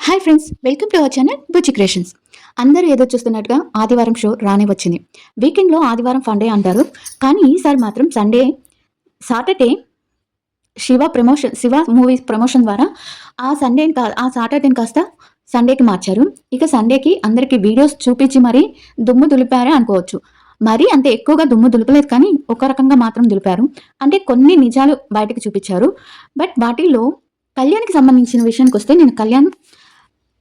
Hi friends, welcome to our channel Bujji creations. అందరూ ఏదో చూస్తున్నట్టుగా ఆదివారం షో రానే వచ్చింది. వీకెండ్లో ఆదివారం ఫండే అంటారు, కానీ ఈసారి మాత్రం సాటర్డే శివ మూవీస్ ప్రమోషన్ ద్వారా ఆ సాటర్డేని కాస్త సండేకి మార్చారు. ఇక సండేకి అందరికి వీడియోస్ చూపించి మరీ దుమ్ము దులిపారే అనుకోవచ్చు. మరీ అంత ఎక్కువగా దుమ్ము దులపలేదు, కానీ ఒక రకంగా మాత్రం దులిపారు. అంటే కొన్ని నిజాలు బయటకు చూపించారు. బట్ వాటిల్లో కళ్యాణ్కి సంబంధించిన విషయానికి వస్తే, నేను కళ్యాణ్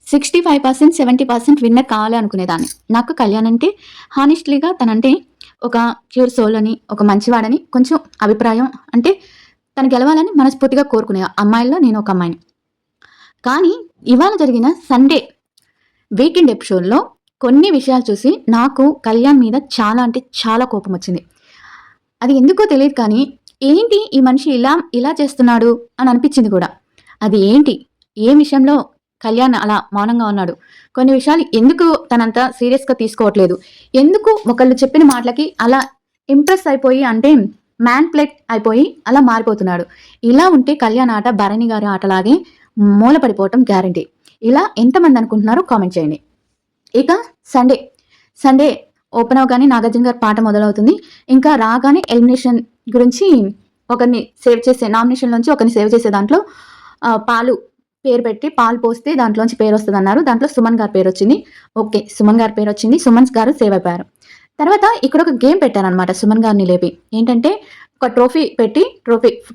65% 70% విన్నర్ కావాలి అనుకునేదాన్ని. నాకు కళ్యాణ్ అంటే హానెస్ట్లీగా తనంటే ఒక క్యూర్ సోల్ అని, ఒక మంచివాడని కొంచెం అభిప్రాయం. అంటే తను గెలవాలని మనస్ఫూర్తిగా కోరుకునే అమ్మాయిల్లో నేను ఒక అమ్మాయిని. కానీ ఇవాళ జరిగిన సండే వీకెండ్ ఎపిసోడ్లో కొన్ని విషయాలు చూసి నాకు కళ్యాణ్ మీద చాలా అంటే చాలా కోపం వచ్చింది. అది ఎందుకో తెలియదు, కానీ ఏంటి ఈ మనిషి ఇలా చేస్తున్నాడు అని అనిపించింది కూడా. అది ఏంటి, ఏ విషయంలో కళ్యాణ్ అలా మౌనంగా ఉన్నాడు, కొన్ని విషయాలు ఎందుకు తనంతా సీరియస్గా తీసుకోవట్లేదు, ఎందుకు ఒకళ్ళు చెప్పిన మాటలకి అలా ఇంప్రెస్ అయిపోయి, అంటే మ్యాన్ ప్లేట్ అయిపోయి అలా మారిపోతున్నాడు. ఇలా ఉంటే కళ్యాణ్ ఆట భరణి గారి ఆటలాగే మూలపడిపోవటం గ్యారంటీ. ఇలా ఎంతమంది అనుకుంటున్నారో కామెంట్ చేయండి. ఇక సండే ఓపెన్ అవగానే నాగార్జున గారి పాట మొదలవుతుంది. ఇంకా రాగానే ఎలిమినేషన్ గురించి ఒకరిని సేవ్ చేసే, నామినేషన్లోంచి ఒకరిని సేవ్ చేసే దాంట్లో పాలు పేరు పెట్టి పాలు పోస్తే దాంట్లోంచి పేరు వస్తుంది అన్నారు. దాంట్లో సుమన్ గారి పేరు వచ్చింది. ఓకే, సుమన్ గారి పేరు వచ్చింది, సుమన్ గారు సేవ్ అయిపోయారు. తర్వాత ఇక్కడ ఒక గేమ్ పెట్టారనమాట సుమన్ గారిని లేపి. ఏంటంటే ఒక ట్రోఫీ పెట్టి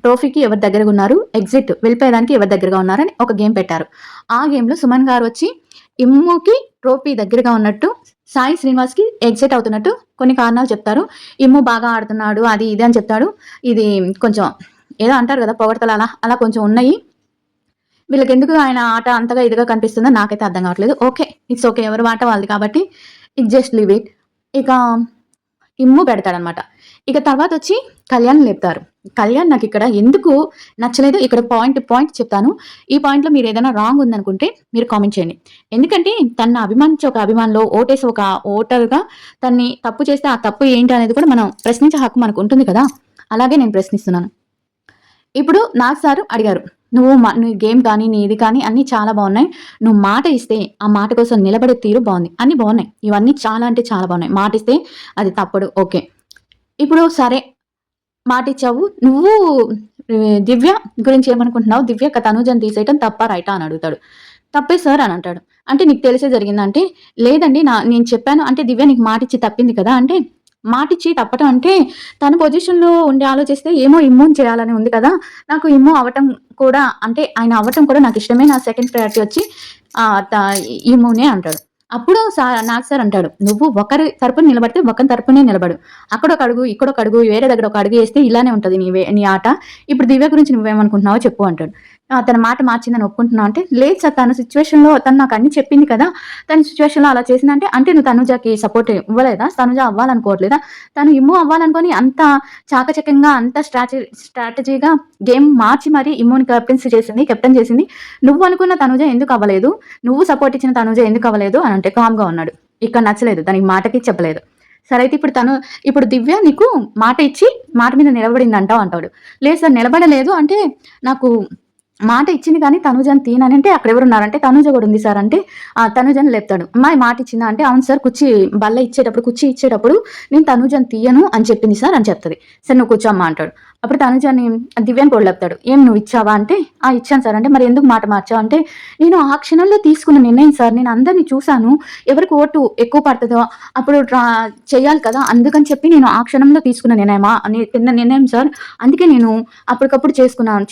ట్రోఫీకి ఎవరి దగ్గరగా ఉన్నారు, ఎగ్జిట్ వెళ్ళిపోయేదానికి ఎవరి దగ్గరగా ఉన్నారని ఒక గేమ్ పెట్టారు. ఆ గేమ్లో సుమన్ గారు వచ్చి ఇమ్ముకి ట్రోఫీ దగ్గరగా ఉన్నట్టు, సాయి శ్రీనివాస్కి ఎగ్జిట్ అవుతున్నట్టు కొన్ని కారణాలు చెప్తారు. ఇమ్ము బాగా ఆడుతున్నాడు, అది ఇది అని చెప్తాడు. ఇది కొంచెం ఏదో అంటారు కదా, పొగడతలు అలా కొంచెం ఉన్నాయి. వీళ్ళకి ఎందుకు ఆయన ఆట అంతగా ఇదిగా కనిపిస్తుందో నాకైతే అర్థం కావట్లేదు. ఓకే, ఇట్స్ ఓకే, ఎవరు ఆట వాళ్ళది కాబట్టి ఇట్ జస్ట్ లీవ్ ఇట్. ఇక ఇమ్ము పెడతాడనమాట. ఇక తర్వాత వచ్చి కళ్యాణ్ లేపుతారు. కళ్యాణ్ నాకు ఇక్కడ ఎందుకు నచ్చలేదు, ఇక్కడ పాయింట్ చెప్తాను. ఈ పాయింట్లో మీరు ఏదైనా రాంగ్ ఉందనుకుంటే మీరు కామెంట్ చేయండి. ఎందుకంటే తన అభిమానించే ఒక అభిమానిలో, ఓటేసి ఒక ఓటర్గా తన్ని తప్పు చేస్తే ఆ తప్పు ఏంటి అనేది కూడా మనం ప్రశ్నించే హక్కు మనకు ఉంటుంది కదా. అలాగే నేను ప్రశ్నిస్తున్నాను. ఇప్పుడు నాకు సార్ అడిగారు, నువ్వు గేమ్ కానీ నీది కానీ అన్నీ చాలా బాగున్నాయి, నువ్వు మాట ఇస్తే ఆ మాట కోసం నిలబడే తీరు బాగుంది, అన్నీ బాగున్నాయి, ఇవన్నీ చాలా అంటే చాలా బాగున్నాయి, మాట ఇస్తే అది తప్పడు, ఓకే. ఇప్పుడు సరే మాట ఇచ్చావు, నువ్వు దివ్య గురించి ఏమనుకుంటున్నావు, దివ్య తనుజని తీసేయటం తప్ప రైటా అని అడుగుతాడు. తప్పే సార్ అని అంటాడు. అంటే నీకు తెలిసే జరిగిందంటే, లేదండి నేను చెప్పాను అంటే దివ్య నీకు మాట ఇచ్చి తప్పింది కదా. అంటే మాటిచ్చి తప్పటం అంటే తన పొజిషన్లో ఉండి ఆలోచిస్తే ఏమో ఇమ్మూన్ చేయాలని ఉంది కదా, నాకు ఇమ్మూ అవటం కూడా, అంటే ఆయన అవ్వటం కూడా నాకు ఇష్టమే, నా సెకండ్ ప్రయారిటీ వచ్చి ఇమ్మూనే అంటాడు. అప్పుడు నాకు సార్ అంటాడు, నువ్వు ఒకరి తరపున నిలబడితే ఒకరి తరపునే నిలబడు, అక్కడ ఒక అడుగు ఇక్కడ ఒక అడుగు వేరే దగ్గర ఒక అడుగు వేస్తే ఇలానే ఉంటుంది నీ ఆట. ఇప్పుడు దివ్య గురించి నువ్వేమనుకుంటున్నావో చెప్పు అంటాడు. తన మాట మార్చిందని ఒప్పుకుంటున్నావు అంటే, లేదు సార్ తన సిచ్యువేషన్లో తను నాకు అన్ని చెప్పింది కదా, తన సిచ్యువేషన్లో అలా చేసిందంటే, అంటే నువ్వు తనుజకి సపోర్ట్ ఇవ్వలేదా, తనుజ అవ్వాలనుకోవట్లేదా, తను ఇమ్ము అవ్వాలనుకొని అంత చాకచక్యంగా అంత స్ట్రాటజీగా గేమ్ మార్చి మరి ఇమ్ముని కెప్టెన్ చేసింది, నువ్వు అనుకున్న తనుజ ఎందుకు అవ్వలేదు, నువ్వు సపోర్ట్ ఇచ్చిన తనుజ ఎందుకు అవ్వలేదు అని అంటే కామ్గా ఉన్నాడు. ఇక్కడ నచ్చలేదు, తనకి మాటకి చెప్పలేదు. సరే అయితే ఇప్పుడు దివ్య నీకు మాట ఇచ్చి మాట మీద నిలబడింది అంటాడు. లేదు సార్ నిలబడలేదు, అంటే నాకు మాట ఇచ్చింది కానీ తనుజని తీనని, అంటే అక్కడ ఎవరున్నారంటే తనుజ కూడా ఉంది సార్ అంటే తనుజని లేపుతాడు. అమ్మాయి మాట ఇచ్చిందా అంటే, అవును సార్ కుర్చీ ఇచ్చేటప్పుడు నేను తనుజని తీయను అని చెప్పింది సార్ అని చెప్తుంది. సరే నువ్వు కూర్చోమ్మా అంటాడు. అప్పుడు తనుజని దివ్యాన్ని కూడా లేపుతాడు. ఏం నువ్వు ఇచ్చావా అంటే, ఇచ్చాను సార్ అంటే, మరి ఎందుకు మాట మార్చావు అంటే, నేను ఆ క్షణంలో తీసుకున్న నిర్ణయం సార్, నేను అందరినీ చూశాను, ఎవరికి ఓటు ఎక్కువ పడుతుందో అప్పుడు చేయాలి కదా, అందుకని చెప్పి నేను ఆ క్షణంలో తీసుకున్న నిర్ణయం సార్, అందుకే నేను అప్పటికప్పుడు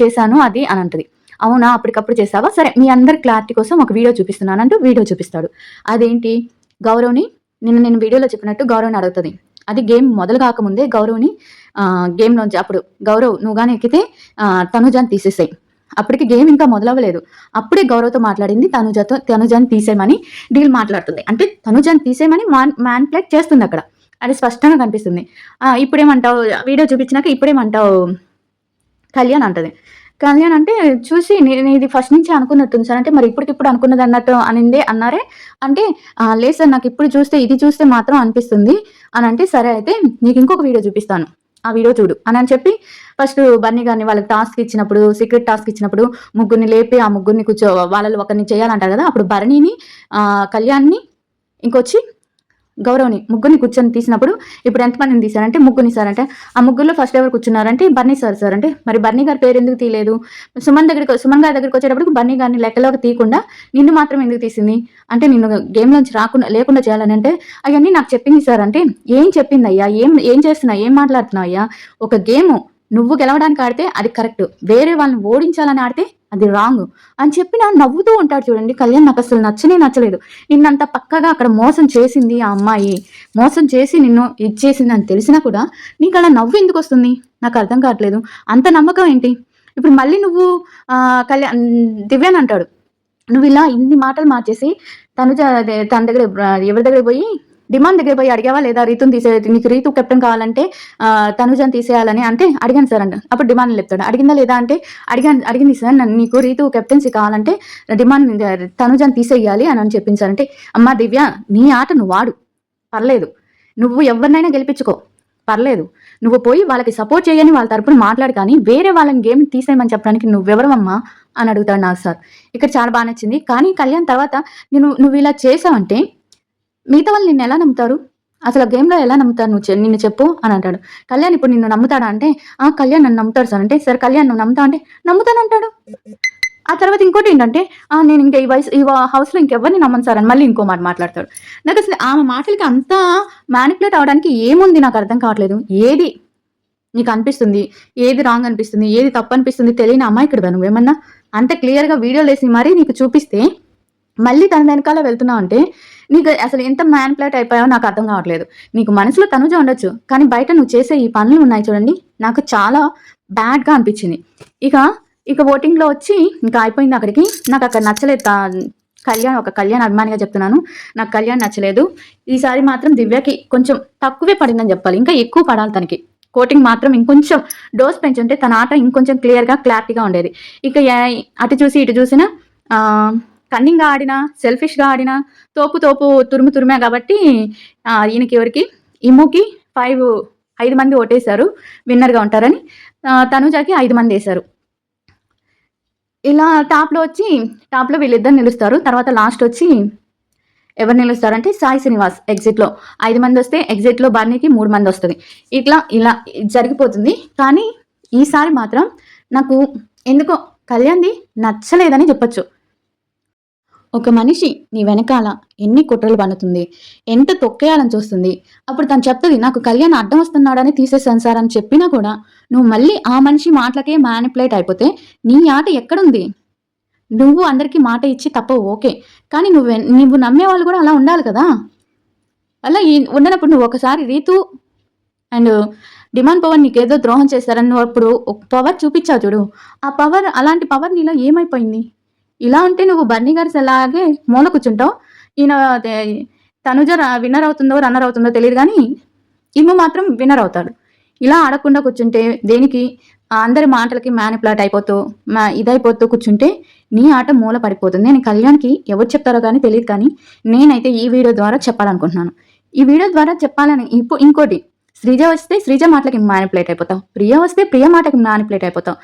చేశాను అది అని అంటది. అవునా, అప్పటికప్పుడు చేసావా, సరే మీ అందరి క్లారిటీ కోసం ఒక వీడియో చూపిస్తున్నాను అంటూ వీడియో చూపిస్తాడు. అదేంటి, గౌరవ్ని నేను వీడియోలో చెప్పినట్టు గౌరవ్ని అడుగుతుంది. అది గేమ్ మొదలు కాకముందే గౌరవ్ని గేమ్లోంచి, అప్పుడు గౌరవ్ నువ్వు కానీ ఎక్కితే తనుజాని తీసేసాయి, అప్పటికి గేమ్ ఇంకా మొదలవ్వలేదు, అప్పుడే గౌరవ్తో మాట్లాడింది తనుజాని తీసేయమని డీల్ మాట్లాడుతుంది. అంటే తనుజాని తీసేయమని మ్యాన్ ప్లేట్ చేస్తుంది అక్కడ, అది స్పష్టంగా కనిపిస్తుంది. ఇప్పుడేమంటావు, వీడియో చూపించినాక ఇప్పుడేమంటావు కళ్యాణ్ అంటది. కళ్యాణ్ అంటే చూసి నేను ఇది ఫస్ట్ నుంచి అనుకున్నట్టుంది సార్ అంటే, మరి ఇప్పటికిప్పుడు అనుకున్నది అన్నట్టు అన్నారే అంటే, లేదు సార్ నాకు ఇప్పుడు ఇది చూస్తే మాత్రం అనిపిస్తుంది అని అంటే, సరే అయితే నీకు ఇంకొక వీడియో చూపిస్తాను, ఆ వీడియో చూడు అని చెప్పి ఫస్ట్ బన్నీ గారిని వాళ్ళకి టాస్క్ ఇచ్చినప్పుడు, సీక్రెట్ టాస్క్ ఇచ్చినప్పుడు ముగ్గురిని లేపి ఆ ముగ్గురిని వాళ్ళలో ఒకరిని చేయాలంటారు కదా, అప్పుడు భరణిని, కళ్యాణ్ని, ఇంకొచ్చి గౌరవ్ని ముగ్గురిని కూర్చొని తీసినప్పుడు ఇప్పుడు ఎంతమందిని తీశారంటే ముగ్గురిని సార్ అంటే ఆ ముగ్గురులో ఫస్ట్ ఎవరు కూర్చున్నారంటే బన్నీ సార్ అంటే మరి బన్నీ గారి పేరు ఎందుకు తీయలేదు? సుమన్ గారి దగ్గరికి వచ్చేటప్పుడు బన్నీ గారిని లెక్కలోకి తీయకుండా నిన్ను మాత్రం ఎందుకు తీసింది అంటే నిన్ను గేమ్ నుంచి లేకుండా చేయాలని అంటే అవన్నీ నాకు చెప్పింది సార్ అంటే ఏం చెప్పింది అయ్యా? ఏం చేస్తున్నావు? ఏం మాట్లాడుతున్నావు అయ్యా? ఒక గేమ్ నువ్వు గెలవడానికి ఆడితే అది కరెక్ట్, వేరే వాళ్ళని ఓడించాలని ఆడితే అది రాంగ్ అని చెప్పి నవ్వుతూ ఉంటాడు చూడండి కళ్యాణ్. నాకు అసలు నచ్చలేదు. నిన్నంత పక్కగా అక్కడ మోసం చేసింది ఆ అమ్మాయి, మోసం చేసి నిన్ను ఇచ్చేసింది అని తెలిసినా కూడా నీకు అలా నవ్వు ఎందుకు వస్తుంది? నాకు అర్థం కావట్లేదు. అంత నమ్మకం ఏంటి? ఇప్పుడు మళ్ళీ నువ్వు దివ్యాన్ అంటాడు, నువ్వు ఇలా ఇన్ని మాటలు మార్చేసి తన దగ్గర ఎవరి దగ్గర పోయి డిమాండ్ దగ్గర పోయి అడిగావా లేదా? రీతుని నీకు రీతు కెప్టెన్ కావాలంటే తనుజని తీసేయాలని అంటే అడిగాను సార్ అంట. అప్పుడు డిమాండ్ చెప్తాడు. అడిగిందా లేదా అంటే అడిగింది సార్, నీకు రీతు కెప్టెన్సీ కావాలంటే డిమాండ్ తనుజని తీసేయాలి అని చెప్పింది సార్ అంటే, అమ్మా దివ్య, నీ ఆట నువ్వు వాడు, పర్లేదు. నువ్వు ఎవరినైనా గెలిపించుకో, పర్లేదు. నువ్వు పోయి వాళ్ళకి సపోర్ట్ చేయని వాళ్ళ తరపున మాట్లాడు, కానీ వేరే వాళ్ళని గేమ్ తీసేయమని చెప్పడానికి నువ్వెవరమ్మా అని అడుగుతాడు నాకు సార్. ఇక్కడ చాలా బాగా నచ్చింది. కానీ కళ్యాణ్ తర్వాత నువ్వు ఇలా చేసావంటే మిగతా వాళ్ళు నిన్ను ఎలా నమ్ముతారు? అసలు గేమ్లో ఎలా నమ్ముతారు? నిన్ను చెప్పు అని అంటాడు. కళ్యాణ్ ఇప్పుడు నిన్ను నమ్ముతాడా అంటే కళ్యాణ్ నన్ను నమ్ముతాడు సార్ అంటే, సరే కళ్యాణ్ నువ్వు నమ్ముతా అంటే నమ్ముతానంటాడు. ఆ తర్వాత ఇంకోటి ఏంటంటే నేను ఇంకా ఈ హౌస్లో ఇంకెవరిని నమ్మను సార్ అని మళ్ళీ ఇంకో మాట మాట్లాడతాడు. నాకు అసలు ఆమె మాటలకి అంతా మ్యానిపులేట్ అవడానికి ఏముంది నాకు అర్థం కావట్లేదు. ఏది నీకు అనిపిస్తుంది, ఏది రాంగ్ అనిపిస్తుంది, ఏది తప్పు అనిపిస్తుంది తెలియని అమ్మాయికుడుగా నువ్వేమన్నా అంత క్లియర్గా వీడియోలు వేసి మరీ నీకు చూపిస్తే మళ్ళీ తన వెనకాల వెళ్తున్నావు అంటే నీకు అసలు ఎంత మ్యానిపులేట్ అయిపోయావో నాకు అర్థం కావట్లేదు. నీకు మనసులో తనుజ ఉండొచ్చు, కానీ బయట నువ్వు చేసే ఈ పనులు ఉన్నాయి చూడండి, నాకు చాలా బ్యాడ్గా అనిపించింది. ఇక ఓటింగ్లో వచ్చి ఇంకా అయిపోయింది అక్కడికి. నాకు అక్కడ నచ్చలేదు. కళ్యాణ్ అభిమానిగా చెప్తున్నాను, నాకు కళ్యాణ్ నచ్చలేదు. ఈసారి మాత్రం దివ్యకి కొంచెం తక్కువే పడిందని చెప్పాలి, ఇంకా ఎక్కువ పడాలి తనకి. కోటింగ్ మాత్రం ఇంకొంచెం డోస్ పెంచుంటే తన ఆట ఇంకొంచెం క్లియర్గా క్లారిటీగా ఉండేది. ఇక అటు చూసి ఇటు చూసినా కన్నింగ్గా ఆడినా, సెల్ఫిష్గా ఆడినా, తోపు తురుమే కాబట్టి ఈయనకి ఎవరికి ఇమ్ముకి 5 మంది ఓటేశారు విన్నర్గా ఉంటారని, తనుజాకి 5 మంది వేశారు. ఇలా టాప్లో వీళ్ళిద్దరు నిలుస్తారు. తర్వాత లాస్ట్ వచ్చి ఎవరు నిలుస్తారంటే సాయి శ్రీనివాస్ ఎగ్జిట్లో 5 మంది వస్తే ఎగ్జిట్లో బర్నీకి 3 మంది వస్తుంది. ఇలా జరిగిపోతుంది. కానీ ఈసారి మాత్రం నాకు ఎందుకో కళ్యాణ్ది నచ్చలేదని చెప్పచ్చు. ఒక మనిషి నీ వెనకాల ఎన్ని కుట్రలు పన్నుతుంది, ఎంత తొక్కేయాలని చూస్తుంది. అప్పుడు తను చెప్తుంది, నాకు కళ్యాణ్ అడ్డం వస్తున్నాడని తీసేసాను సార్ అని చెప్పినా కూడా నువ్వు మళ్ళీ ఆ మనిషి మాటలకే మ్యానిపులేట్ అయిపోతే నీ ఆట ఎక్కడుంది? నువ్వు అందరికీ మాట ఇచ్చి తప్ప ఓకే, కానీ నువ్వు నమ్మేవాళ్ళు కూడా అలా ఉండాలి కదా. అలా ఉండనప్పుడు నువ్వు ఒకసారి రీతు అండ్ డిమాండ్ పవర్ నీకేదో ద్రోహం చేశారని నువ్వు అప్పుడు పవర్ చూపించావు చూడు, ఆ పవర్, అలాంటి పవర్ నీలో ఏమైపోయింది? ఇలా ఉంటే నువ్వు బన్నీ గారి అలాగే మూల కూర్చుంటావు. ఈయన తనుజ విన్నర్ అవుతుందో రన్నర్ అవుతుందో తెలియదు, కానీ ఇమ్ము మాత్రం విన్నర్ అవుతాడు. ఇలా ఆడకుండా కూర్చుంటే దేనికి? అందరి మాటలకి మ్యానిపులేట్ ఇదైపోతూ కూర్చుంటే నీ ఆట మూల పడిపోతుంది. నేను కళ్యాణ్కి ఎవరు చెప్తారో కానీ తెలియదు, కానీ నేనైతే ఈ వీడియో ద్వారా చెప్పాలనుకుంటున్నాను. ఈ వీడియో ద్వారా చెప్పాలని ఇంకోటి, శ్రీజ వస్తే శ్రీజ మాటలకి మ్యానిపులేట్ అయిపోతావు, ప్రియ వస్తే ప్రియ మాటకి మ్యానిపులేట్ అయిపోతావు,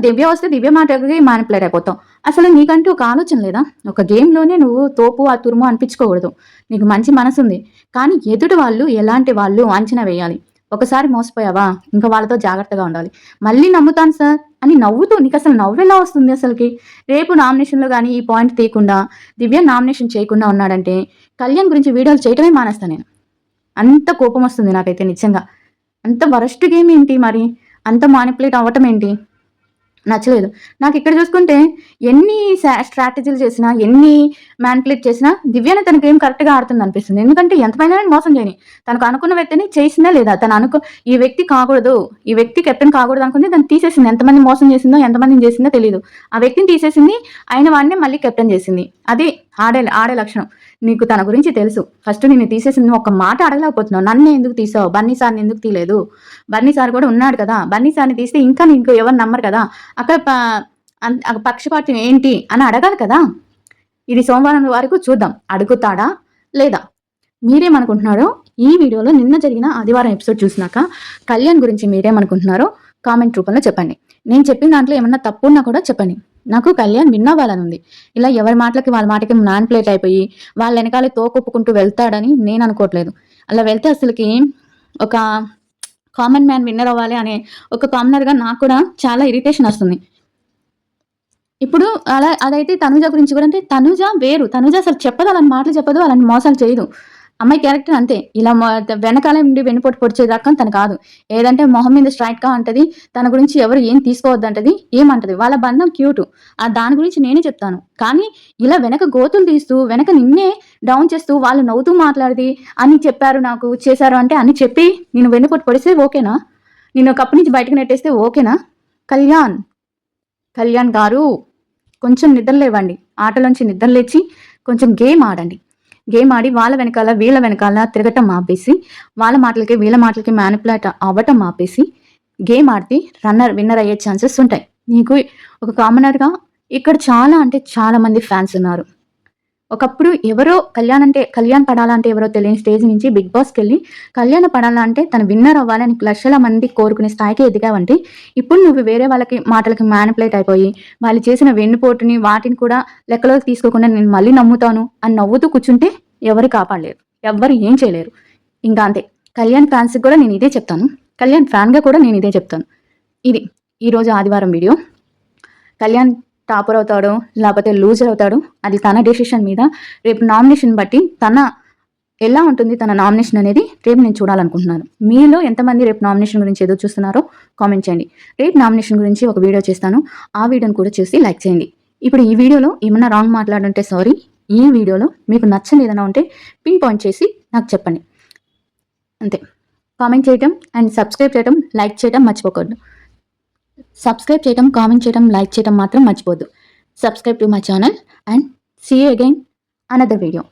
దివ్య వస్తే దివ్య మాటకి మ్యానిపులేట్ అయిపోతావు. అసలు నీకంటూ ఒక ఆలోచన లేదా? ఒక గేమ్లోనే నువ్వు తోపు ఆ తురుము అనిపించుకోకూడదు. నీకు మంచి మనసు ఉంది, కానీ ఎదుటి వాళ్ళు ఎలాంటి వాళ్ళు అంచనా వేయాలి. ఒకసారి మోసపోయావా, ఇంకా వాళ్ళతో జాగ్రత్తగా ఉండాలి. మళ్ళీ నమ్ముతాను సార్ అని నవ్వుతూ, నీకు అసలు నవ్వెలా వస్తుంది అసలుకి? రేపు నామినేషన్లో కానీ ఈ పాయింట్ తీయకుండా దివ్య నామినేషన్ చేయకుండా ఉన్నాడంటే కళ్యాణ్ గురించి వీడియోలు చేయటమే మానేస్తాను నేను. అంత కోపం వస్తుంది నాకైతే నిజంగా. అంత వరస్ట్ గేమ్ ఏంటి మరి? అంత మానిపులేట్ అవ్వటం ఏంటి? నచ్చలేదు నాకు. ఇక్కడ చూసుకుంటే ఎన్ని స్ట్రాటజీలు చేసినా, ఎన్ని మ్యానిపులేట్ చేసినా దివ్యాని తన గేమ్ కరెక్ట్గా ఆడుతుంది అనిపిస్తుంది. ఎందుకంటే ఎంతమైనా మోసం చేయని, తనకు అనుకున్న వ్యక్తిని చేసిందా లేదా, ఈ వ్యక్తి కాకూడదు, ఈ వ్యక్తి కెప్టెన్ కాకూడదు అనుకుంది, దాన్ని తీసేసింది. ఎంతమంది మోసం చేసిందో, ఎంతమందిని చేసిందో తెలియదు, ఆ వ్యక్తిని తీసేసింది, అయిన వాడిని మళ్ళీ కెప్టెన్ చేసింది. అది ఆడే లక్షణం. నీకు తన గురించి తెలుసు. ఫస్ట్ నిన్ను తీసేసింది, ఒక మాట అడగలేకపోతున్నావు, నన్ను ఎందుకు తీసావు, బన్నీ సార్ని ఎందుకు తీయలేదు, బన్నీ సార్ కూడా ఉన్నాడు కదా, బన్నీ సార్ని తీస్తే ఇంకా నీకు ఎవరు నమ్మరు కదా, అక్కడ పక్షపాతం ఏంటి అని అడగాలి కదా. ఇది సోమవారం వరకు చూద్దాం, అడుగుతాడా లేదా. మీరేమనుకుంటున్నారో ఈ వీడియోలో నిన్న జరిగిన ఆదివారం ఎపిసోడ్ చూసినాక కళ్యాణ్ గురించి మీరేమనుకుంటున్నారో కామెంట్ రూపంలో చెప్పండి. నేను చెప్పిన దాంట్లో ఏమన్నా తప్పు ఉన్నా కూడా చెప్పండి. నాకు కళ్యాణ్ విన్ అవ్వాలని ఉంది. ఇలా ఎవరి మాటలకి వాళ్ళ మాటకి మ్యానిపులేట్ అయిపోయి వాళ్ళ వెనకాలే తోకొప్పుకుంటూ వెళ్తాడని నేను అనుకోవట్లేదు. అలా వెళ్తే అసలుకి ఒక కామన్ మ్యాన్ విన్నర్ అవ్వాలి అనే ఒక కామనర్గా నాకు కూడా చాలా ఇరిటేషన్ వస్తుంది. ఇప్పుడు అదైతే తనుజ గురించి కూడా, అంటే తనుజ వేరు. తనుజ అసలు చెప్పదు, అలాంటి మాటలు చెప్పదు, అలాంటి మోసాలు చేయదు. అమ్మాయి క్యారెక్టర్ అంతే. ఇలా వెనకాలే నుండి వెన్నుపోటు పొడిచేదాకా తను కాదు. ఏదంటే మొహం మీద స్ట్రైట్‌గా అంటది. తన గురించి ఎవరు ఏం తీసుకోవద్దంటది. ఏమంటది. వాళ్ళ బంధం క్యూట్. దాని గురించి నేనే చెప్తాను. కానీ ఇలా వెనక గోతులు తీస్తూ, వెనక నిన్నే డౌన్ చేస్తూ, వాళ్ళు నవ్వుతూ మాట్లాడిది అని చెప్పారు నాకు, చేశారు అంటే అని చెప్పి నేను వెన్నుపోటు పొడిస్తే ఓకేనా? నిన్ను కప్పు నుంచి బయటకు నెట్టేస్తే ఓకేనా? కళ్యాణ్ గారు కొంచెం నిద్ర లేవండి. ఆటలోంచి నిద్ర లేచి కొంచెం గేమ్ ఆడండి. గేమ్ ఆడి వాళ్ళ వెనకాల వీళ్ళ వెనకాల తిరగటం ఆపేసి, వాళ్ళ మాటలకి వీళ్ళ మాటలకి మ్యానిపులేట్ అవ్వటం ఆపేసి గేమ్ ఆడితే విన్నర్ అయ్యే ఛాన్సెస్ ఉంటాయి. నీకు ఒక కామనర్గా ఇక్కడ చాలా అంటే చాలా మంది ఫ్యాన్స్ ఉన్నారు. ఒకప్పుడు ఎవరో కళ్యాణ్ పడాలంటే ఎవరో తెలియని స్టేజ్ నుంచి బిగ్ బాస్కి వెళ్ళి కళ్యాణ్ పడాలంటే తను విన్నర్ అవ్వాలని లక్షల మంది కోరుకునే స్థాయికి ఎదిగావంటే, ఇప్పుడు నువ్వు వేరే వాళ్ళకి మాటలకి మ్యానిపులేట్ అయిపోయి వాళ్ళు చేసిన వెన్నుపోటుని వాటిని కూడా లెక్కలోకి తీసుకోకుండా నేను మళ్ళీ నమ్ముతాను అని నవ్వుతూ కూర్చుంటే ఎవరు కాపాడలేరు, ఎవ్వరు ఏం చేయలేరు. ఇంకా అంతే. కళ్యాణ్ ఫ్యాన్స్కి కూడా నేను ఇదే చెప్తాను. కళ్యాణ్ ఫ్యాన్గా కూడా నేను ఇదే చెప్తాను. ఇది ఈరోజు ఆదివారం వీడియో. కళ్యాణ్ టాపర్ అవుతాడో లేకపోతే లూజర్ అవుతాడో అది తన డెసిషన్ మీద. రేపు నామినేషన్ బట్టి ఎలా ఉంటుంది తన నామినేషన్ అనేది రేపు నేను చూడాలనుకుంటున్నాను. మీలో ఎంతమంది రేపు నామినేషన్ గురించి ఎదురు చూస్తున్నారో కామెంట్ చేయండి. రేపు నామినేషన్ గురించి ఒక వీడియో చేస్తాను. ఆ వీడియోని కూడా చూసి లైక్ చేయండి. ఇప్పుడు ఈ వీడియోలో ఏమన్నా రాంగ్ మాట్లాడుంటే సారీ. ఈ వీడియోలో మీకు నచ్చని ఏదైనా ఉంటే పిన్ పాయింట్ చేసి నాకు చెప్పండి. అంతే. కామెంట్ చేయటం అండ్ సబ్స్క్రైబ్ చేయటం, లైక్ చేయటం మర్చిపోకూడదు. సబ్స్క్రైబ్ చేయటం, కామెంట్ చేయటం, లైక్ చేయటం మాత్రం మర్చిపోద్దు. Subscribe to my channel and see you again another video.